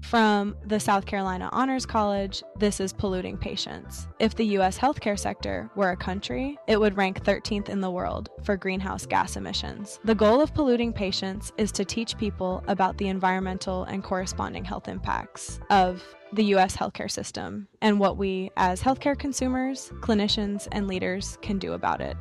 From the South Carolina Honors College, this is Polluting Patients. If the U.S. healthcare sector were a country, it would rank 13th in the world for greenhouse gas emissions. The goal of Polluting Patients is to teach people about the environmental and corresponding health impacts of the U.S. healthcare system and what we, as healthcare consumers, clinicians, and leaders, can do about it.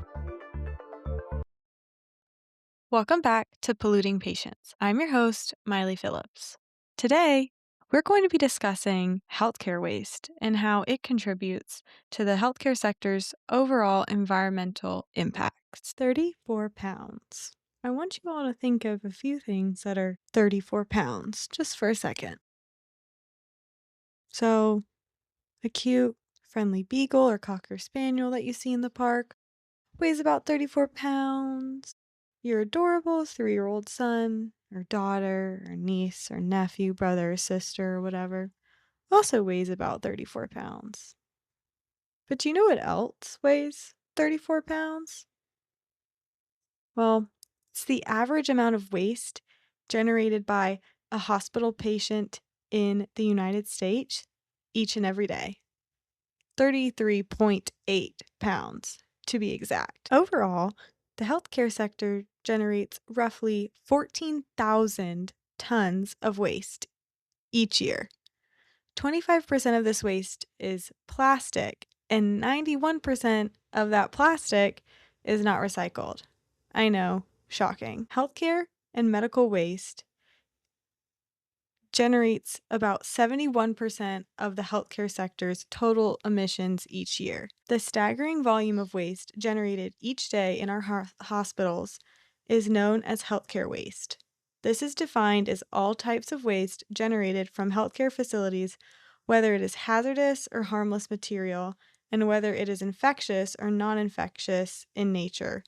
Welcome back to Polluting Patients. I'm your host, Miley Phillips. Today, we're going to be discussing healthcare waste and how it contributes to the healthcare sector's overall environmental impacts. 34 pounds. I want you all to think of a few things that are 34 pounds, just for a second. So, a cute, friendly beagle or cocker spaniel that you see in the park weighs about 34 pounds. Your adorable 3-year-old son or daughter or niece or nephew, brother or sister or whatever also weighs about 34 pounds. But do you know what else weighs 34 pounds? Well, it's the average amount of waste generated by a hospital patient in the United States each and every day. 33.8 pounds, to be exact. Overall, the healthcare sector generates roughly 14,000 tons of waste each year. 25% of this waste is plastic, and 91% of that plastic is not recycled. I know, shocking. Healthcare and medical waste generates about 71% of the healthcare sector's total emissions each year. The staggering volume of waste generated each day in our hospitals is known as healthcare waste. This is defined as all types of waste generated from healthcare facilities, whether it is hazardous or harmless material, and whether it is infectious or non-infectious in nature,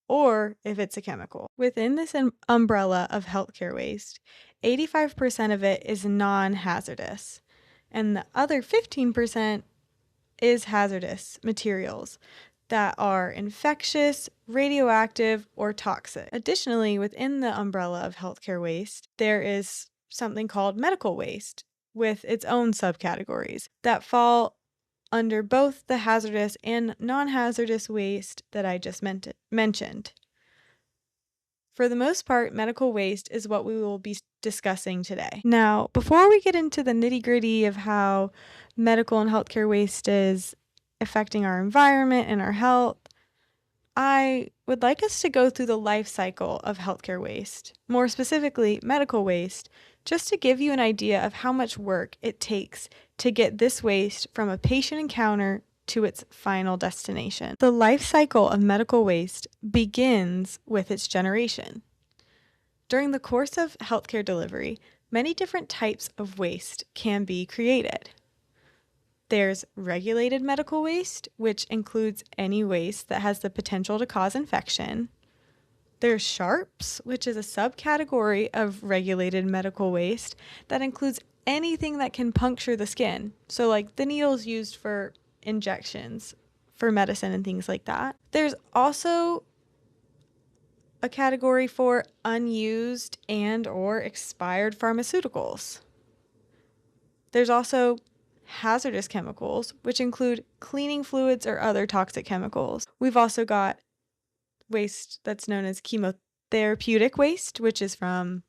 or if it's a chemical. Within this umbrella of healthcare waste, 85% of it is non-hazardous, and the other 15% is hazardous materials that are infectious, radioactive, or toxic. Additionally, within the umbrella of healthcare waste, there is something called medical waste with its own subcategories that fall under both the hazardous and non-hazardous waste that I just mentioned. For the most part, medical waste is what we will be discussing today. Now, before we get into the nitty-gritty of how medical and healthcare waste is affecting our environment and our health, I would like us to go through the life cycle of healthcare waste, more specifically medical waste, just to give you an idea of how much work it takes to get this waste from a patient encounter to its final destination. The life cycle of medical waste begins with its generation. During the course of healthcare delivery, many different types of waste can be created. There's regulated medical waste, which includes any waste that has the potential to cause infection. There's sharps, which is a subcategory of regulated medical waste that includes anything that can puncture the skin. So like the needles used for injections for medicine and things like that. There's also a category for unused and or expired pharmaceuticals. There's also hazardous chemicals, which include cleaning fluids or other toxic chemicals. We've also got waste that's known as chemotherapeutic waste, which is from,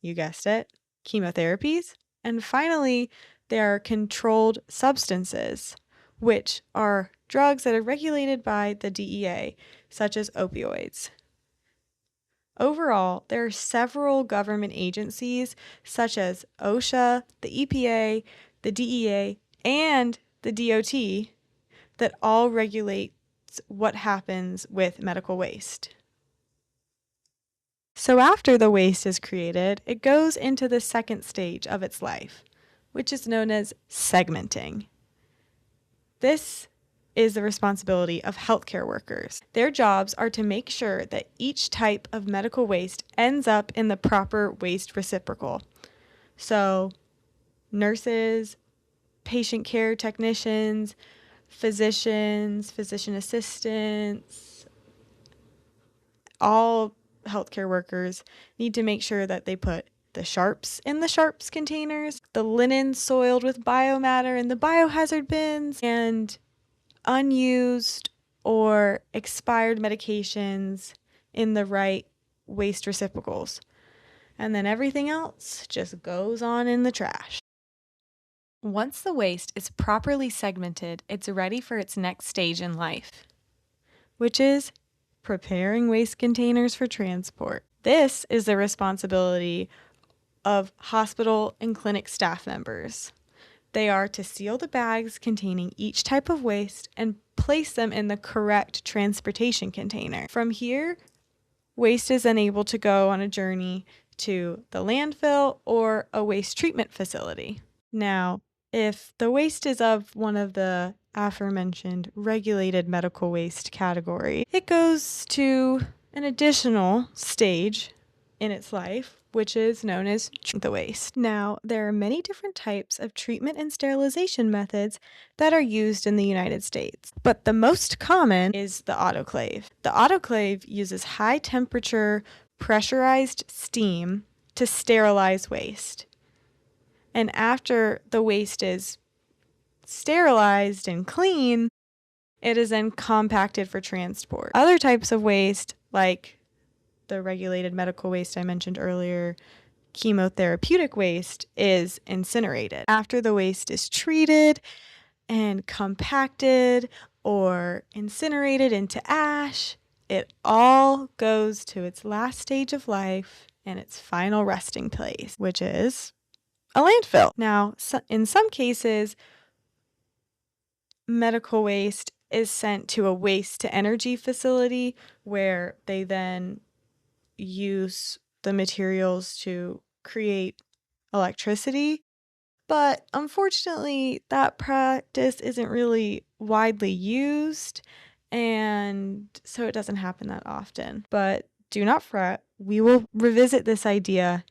you guessed it, chemotherapies. And finally, there are controlled substances, which are drugs that are regulated by the DEA, such as opioids. Overall, there are several government agencies, such as OSHA, the EPA, the DEA, and the DOT, that all regulate what happens with medical waste. So after the waste is created, it goes into the second stage of its life, which is known as segmenting. This is the responsibility of healthcare workers. Their jobs are to make sure that each type of medical waste ends up in the proper waste reciprocal. So, nurses, patient care technicians, physicians, physician assistants, all healthcare workers need to make sure that they put the sharps in the sharps containers, the linen soiled with biomatter in the biohazard bins, and unused or expired medications in the right waste receptacles. And then everything else just goes on in the trash. Once the waste is properly segmented, it's ready for its next stage in life, which is preparing waste containers for transport. This is the responsibility of hospital and clinic staff members. They are to seal the bags containing each type of waste and place them in the correct transportation container. From here, waste is then able to go on a journey to the landfill or a waste treatment facility. Now, if the waste is of one of the aforementioned regulated medical waste category, it goes to an additional stage in its life, which is known as the waste. Now, there are many different types of treatment and sterilization methods that are used in the United States, but the most common is the autoclave. The autoclave uses high temperature pressurized steam to sterilize waste. And after the waste is sterilized and clean, it is then compacted for transport. Other types of waste, like the regulated medical waste I mentioned earlier, chemotherapeutic waste, is incinerated. After the waste is treated and compacted or incinerated into ash, it all goes to its last stage of life and its final resting place, which is a landfill. Now, in some cases, medical waste is sent to a waste to energy facility where they then use the materials to create electricity. But unfortunately, that practice isn't really widely used, and so it doesn't happen that often. But do not fret, we will revisit this idea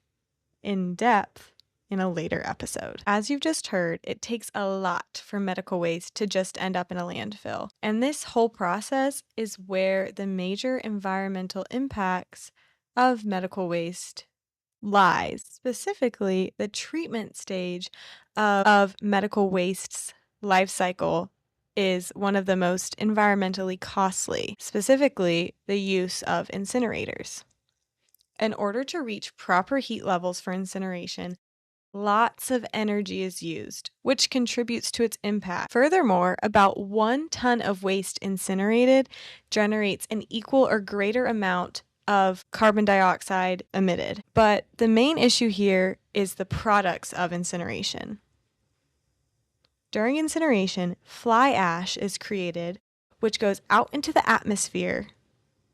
in depth in a later episode. As you've just heard, it takes a lot for medical waste to just end up in a landfill. And this whole process is where the major environmental impacts of medical waste lies. Specifically, the treatment stage of medical waste's life cycle is one of the most environmentally costly, specifically the use of incinerators. In order to reach proper heat levels for incineration, lots of energy is used, which contributes to its impact. Furthermore, about 1 ton of waste incinerated generates an equal or greater amount of carbon dioxide emitted. But the main issue here is the products of incineration. During incineration, fly ash is created, which goes out into the atmosphere,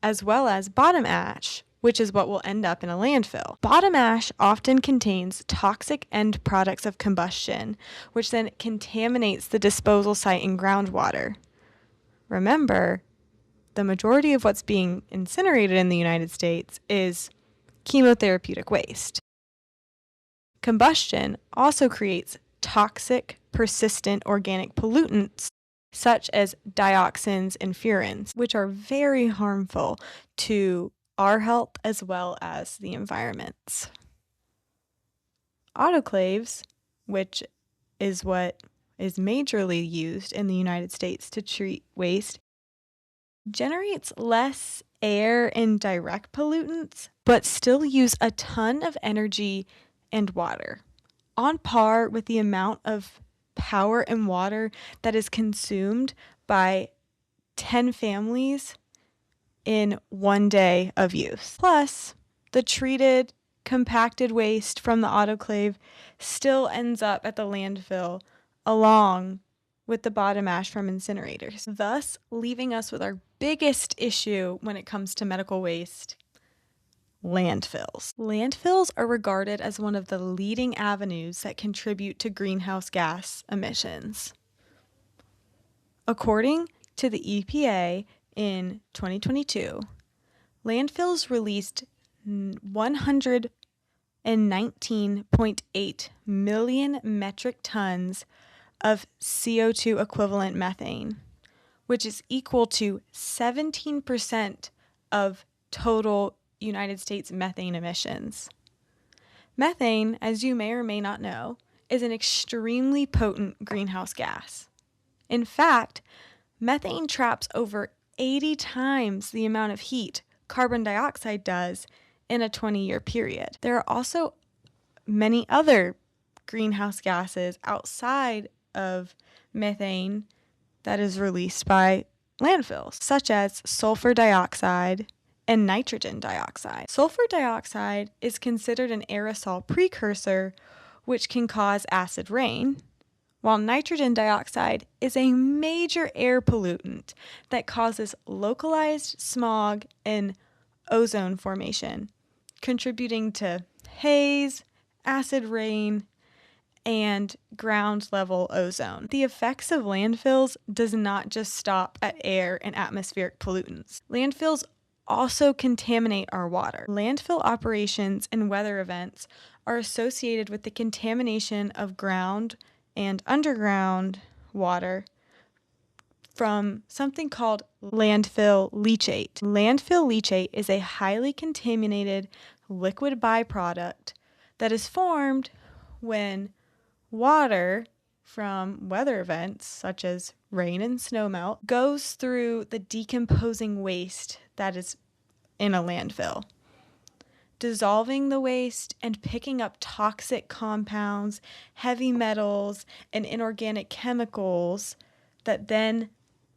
as well as bottom ash, which is what will end up in a landfill. Bottom ash often contains toxic end products of combustion, which then contaminates the disposal site in groundwater. Remember, the majority of what's being incinerated in the United States is chemotherapeutic waste. Combustion also creates toxic, persistent organic pollutants such as dioxins and furans, which are very harmful to our health as well as the environment's. Autoclaves, which is what is majorly used in the United States to treat waste, generates less air and direct pollutants, but still use a ton of energy and water, on par with the amount of power and water that is consumed by 10 families in 1 day of use. Plus, the treated, compacted waste from the autoclave still ends up at the landfill along with the bottom ash from incinerators, thus leaving us with our biggest issue when it comes to medical waste: landfills. Landfills are regarded as one of the leading avenues that contribute to greenhouse gas emissions. According to the EPA, in 2022, landfills released 119.8 million metric tons of CO2 equivalent methane, which is equal to 17% of total United States methane emissions. Methane, as you may or may not know, is an extremely potent greenhouse gas. In fact, methane traps over 80 times the amount of heat carbon dioxide does in a 20-year period. There are also many other greenhouse gases outside of methane that is released by landfills, such as sulfur dioxide and nitrogen dioxide. Sulfur dioxide is considered an aerosol precursor, which can cause acid rain, while nitrogen dioxide is a major air pollutant that causes localized smog and ozone formation, contributing to haze, acid rain, and ground level ozone. The effects of landfills does not just stop at air and atmospheric pollutants. Landfills also contaminate our water. Landfill operations and weather events are associated with the contamination of ground and underground water from something called landfill leachate. Landfill leachate is a highly contaminated liquid byproduct that is formed when water from weather events, such as rain and snowmelt, goes through the decomposing waste that is in a landfill, dissolving the waste and picking up toxic compounds, heavy metals, and inorganic chemicals that then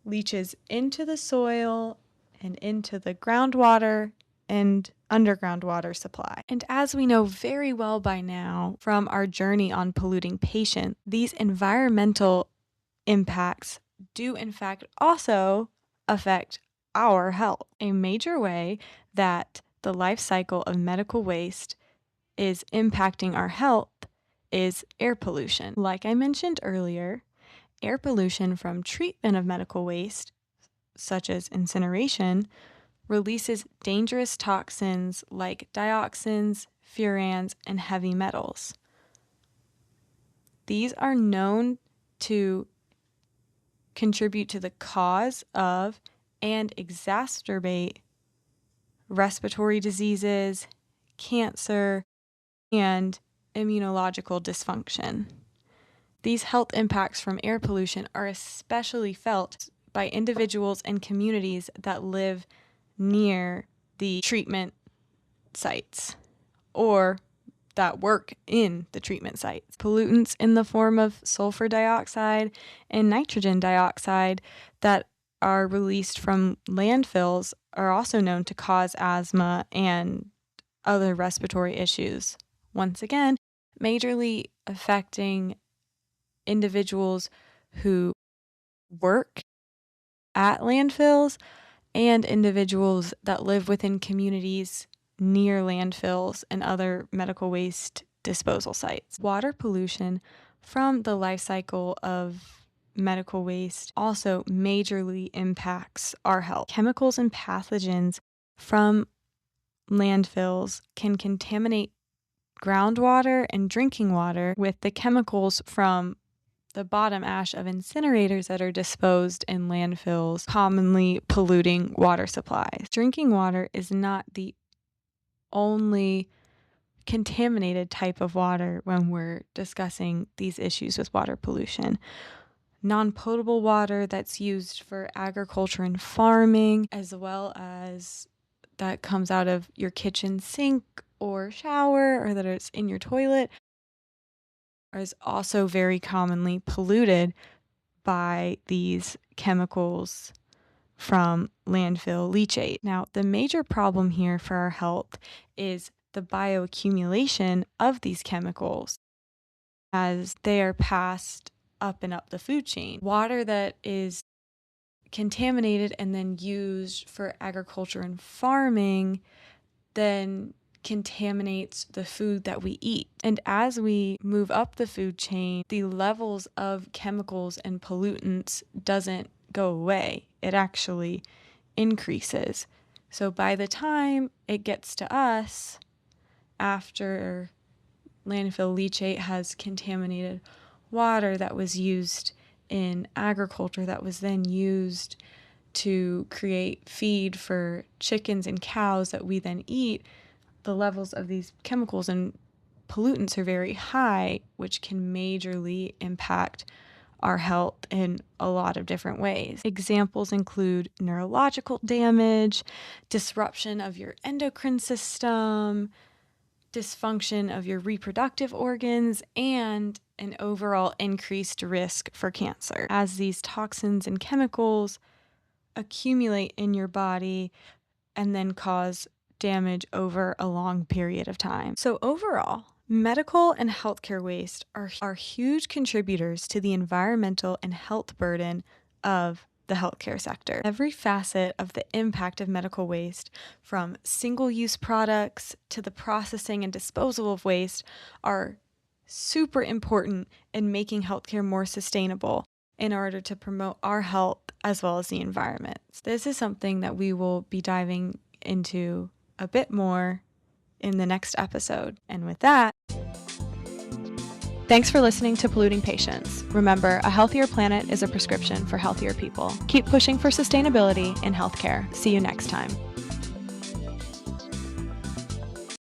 leaches into the soil and into the groundwater and underground water supply. And as we know very well by now from our journey on Polluting Patients, these environmental impacts do in fact also affect our health. A major way that the life cycle of medical waste is impacting our health is air pollution. Like I mentioned earlier, air pollution from treatment of medical waste, such as incineration, releases dangerous toxins like dioxins, furans, and heavy metals. These are known to contribute to the cause of and exacerbate respiratory diseases, cancer, and immunological dysfunction. These health impacts from air pollution are especially felt by individuals and communities that live near the treatment sites or that work in the treatment sites. Pollutants in the form of sulfur dioxide and nitrogen dioxide that are released from landfills are also known to cause asthma and other respiratory issues. Once again, majorly affecting individuals who work at landfills and individuals that live within communities near landfills and other medical waste disposal sites. Water pollution from the life cycle of medical waste also majorly impacts our health. Chemicals and pathogens from landfills can contaminate groundwater and drinking water with the chemicals from the bottom ash of incinerators that are disposed in landfills, commonly polluting water supplies. Drinking water is not the only contaminated type of water when we're discussing these issues with water pollution. Non-potable water that's used for agriculture and farming, as well as that comes out of your kitchen sink or shower, or that it's in your toilet, is also very commonly polluted by these chemicals from landfill leachate. Now, the major problem here for our health is the bioaccumulation of these chemicals as they are passed up and up the food chain. Water that is contaminated and then used for agriculture and farming then contaminates the food that we eat. And as we move up the food chain, the levels of chemicals and pollutants doesn't go away. It actually increases. So by the time it gets to us, after landfill leachate has contaminated water that was used in agriculture, that was then used to create feed for chickens and cows that we then eat, the levels of these chemicals and pollutants are very high, which can majorly impact our health in a lot of different ways. Examples include neurological damage, disruption of your endocrine system, dysfunction of your reproductive organs, and an overall increased risk for cancer, as these toxins and chemicals accumulate in your body and then cause damage over a long period of time. So overall, medical and healthcare waste are huge contributors to the environmental and health burden of the healthcare sector. Every facet of the impact of medical waste, from single-use products to the processing and disposal of waste, are super important in making healthcare more sustainable in order to promote our health as well as the environment. This is something that we will be diving into a bit more in the next episode. And with that, thanks for listening to Polluting Patients. Remember, a healthier planet is a prescription for healthier people. Keep pushing for sustainability in healthcare. See you next time.